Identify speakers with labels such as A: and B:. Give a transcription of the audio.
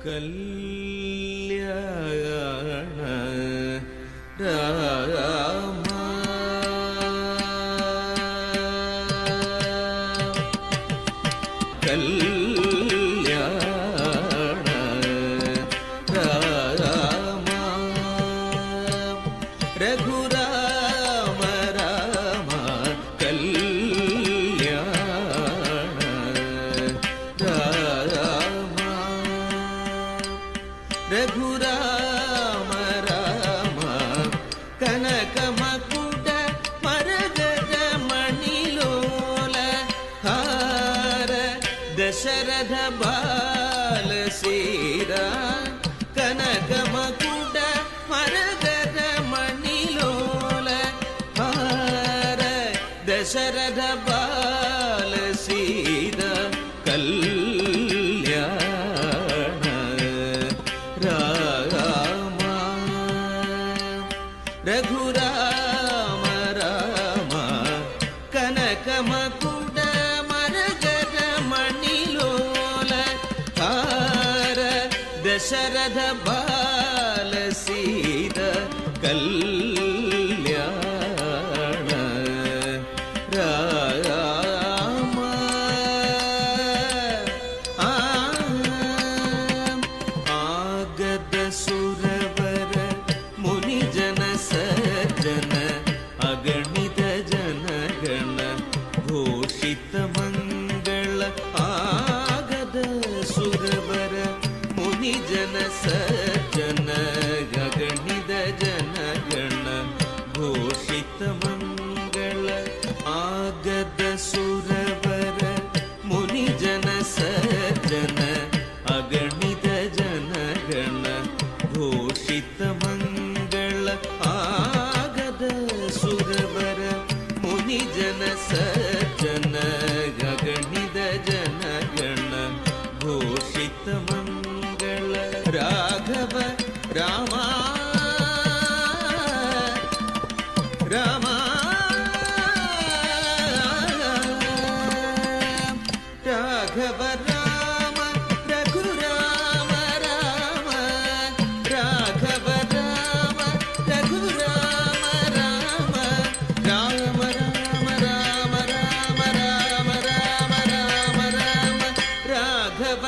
A: കല്യാണ രാമ കല്യാണ രാമ രഘുരാമ രാമ കല്യാണ രാമ രഘുരാമ രാമ കനകമകുട മരഗജ മണിലോല ഹാര ദശരഥ ബാലസീര കനകമകുട മരഗജ മണിലോല ഹാര ദശരഥ ബാലസീര കല്യാണ രാമ രഘുരാമ രാമ കനകമകുട മരഗജ മണിലോല ഹാര ദശരഥ ബാലസീത കല്യാണ രാമ ಆಗದ ಸುರವರ ಮುನಿಜನ ಸಜ್ಜನ ಅಗಣಿತ ಜನಗಣ ಘೋಷಿತ ಮಂಗಳ ಆಗದ ಸುರವರ ಮುನಿಜನ ಸಜ್ಜನ ಅಗಣಿತ ಜನಗಣ ಘೋಷಿತ ಮಂಗಳ ಆಗದ ಸುರವರ ಮುನಿಜನ ಸಜ್ಜನ ಅಗಣಿತ ಜನಗಣ ಘೋಷಿತ ಮಂಗಳ ಆಗದ ಸುರವರ ಮುನಿಜನ ಸಜ್ಜನ ಅಗಣಿತ ಜನಗಣ ಘೋಷಿತ ಮಂಗಳ ರಾಘವ ರಾಮ ರಾಮ ರಾಘವ ರಾಮ ರಘುರಾಮ ರಾಮ ರಾಘವ ರಾಮ ರಘುರಾಮ ರಾಮ ರಾಮ ರಾಮ ರಾಮ ರಾಮ ರಾಮ ರಾಮ ರಾಮ ರಾಮ ರಾಘವ